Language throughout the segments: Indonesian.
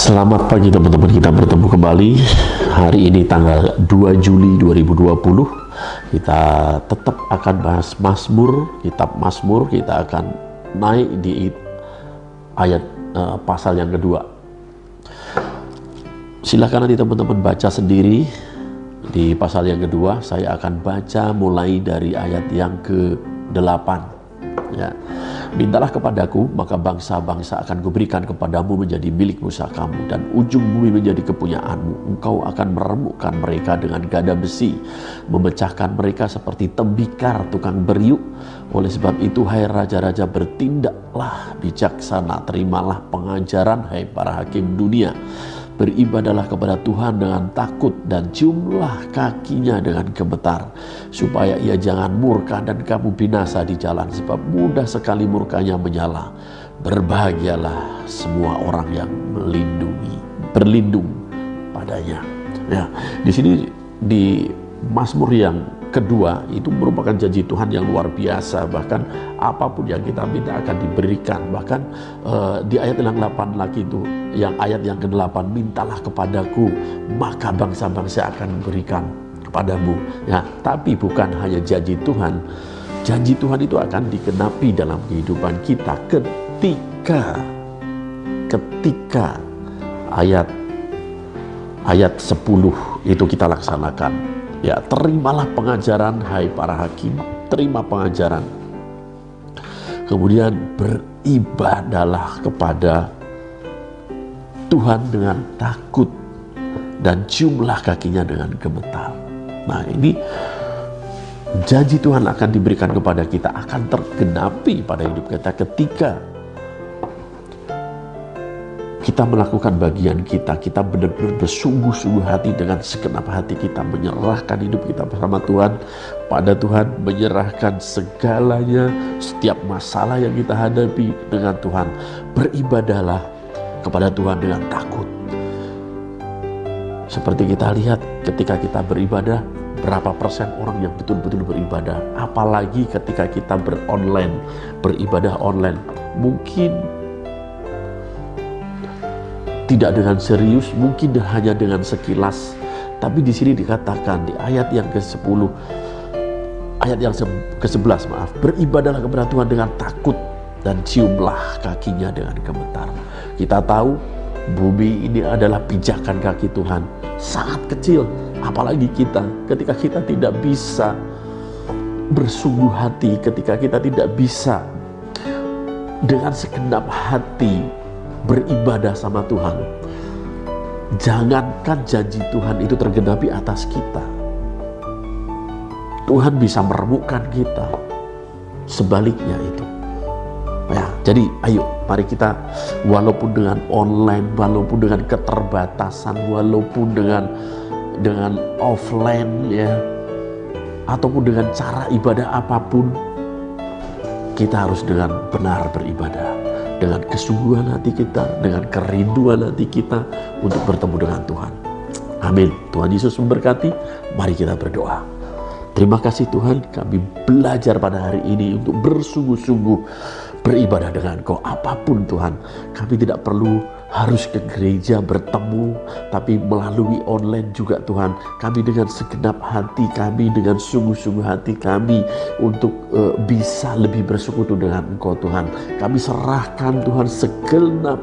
Selamat pagi teman-teman, kita bertemu kembali hari ini tanggal 2 Juli 2020. Kita tetap akan bahas Mazmur, kitab Mazmur. Kita akan naik di ayat pasal yang kedua. Silahkan nanti teman-teman baca sendiri di pasal yang kedua. Saya akan baca mulai dari ayat yang ke-8 ya. Mintalah kepadaku, maka bangsa-bangsa akan kuberikan kepadamu menjadi milik usaha kamu, dan ujung bumi menjadi kepunyaanmu. Engkau akan meremukkan mereka dengan gada besi, memecahkan mereka seperti tembikar tukang beriuk. Oleh sebab itu, hai raja-raja, bertindaklah bijaksana, terimalah pengajaran, hai para hakim dunia. Beribadalah kepada Tuhan dengan takut, dan ciumlah kakinya dengan gemetar, supaya ia jangan murka dan kamu binasa di jalan, sebab mudah sekali murkanya menyala. Berbahagialah semua orang yang berlindung padanya. Ya, di sini di Mazmur yang kedua itu merupakan janji Tuhan yang luar biasa. Bahkan apapun yang kita minta akan diberikan. Bahkan di ayat yang 8 lagi itu, yang ayat yang ke-8, mintalah kepadaku, maka bangsa-bangsa akan memberikan kepadamu. Ya, tapi bukan hanya janji Tuhan itu akan digenapi dalam kehidupan kita ketika ayat 10 itu kita laksanakan. Ya, terimalah pengajaran, hai para hakim, terima pengajaran. Kemudian beribadalah kepada Tuhan dengan takut, dan ciumlah kakinya dengan gemetar. Nah, ini janji Tuhan akan diberikan kepada kita, akan tergenapi pada hidup kita ketika kita melakukan bagian kita benar-benar bersungguh-sungguh hati dengan segenap hati kita, menyerahkan hidup kita bersama Tuhan, pada Tuhan, menyerahkan segalanya, setiap masalah yang kita hadapi dengan Tuhan. Beribadahlah kepada Tuhan dengan takut. Seperti kita lihat ketika kita beribadah, berapa persen orang yang betul-betul beribadah, apalagi ketika kita beribadah online. Mungkin tidak dengan serius, mungkin hanya dengan sekilas. Tapi di sini dikatakan di ayat yang ke-10, ayat yang ke-11, beribadahlah kepada Tuhan dengan takut, dan ciumlah kakinya dengan gemetar. Kita tahu bumi ini adalah pijakan kaki Tuhan, sangat kecil. Apalagi kita, ketika kita tidak bisa bersungguh hati, ketika kita tidak bisa dengan segenap hati beribadah sama Tuhan, jangankan janji Tuhan itu tergenapi atas kita, Tuhan bisa meremukkan kita. Sebaliknya itu ya. Jadi ayo, mari kita, walaupun dengan online, walaupun dengan keterbatasan, walaupun dengan offline ya, ataupun dengan cara ibadah apapun, kita harus dengan benar beribadah, dengan kesungguhan hati kita, dengan kerinduan hati kita untuk bertemu dengan Tuhan. Amin. Tuhan Yesus memberkati. Mari kita berdoa. Terima kasih Tuhan, kami belajar pada hari ini untuk bersungguh-sungguh beribadah dengan Kau. Apapun Tuhan, kami tidak perlu harus ke gereja bertemu, tapi melalui online juga Tuhan, kami dengan segenap hati kami, dengan sungguh-sungguh hati kami untuk bisa lebih bersekutu dengan Engkau Tuhan. Kami serahkan Tuhan segenap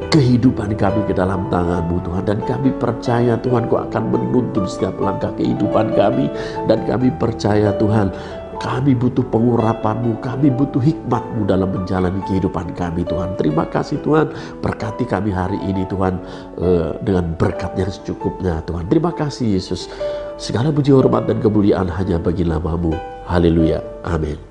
kehidupan kami ke dalam tangan-Mu Tuhan, dan kami percaya Tuhan Kau akan menuntun setiap langkah kehidupan kami, dan kami percaya Tuhan, kami butuh pengurapan-Mu, kami butuh hikmat-Mu dalam menjalani kehidupan kami Tuhan. Terima kasih Tuhan, berkati kami hari ini Tuhan, dengan berkat yang secukupnya Tuhan. Terima kasih Yesus. Segala puji, hormat, dan kemuliaan hanya bagi nama-Mu. Haleluya. Amin.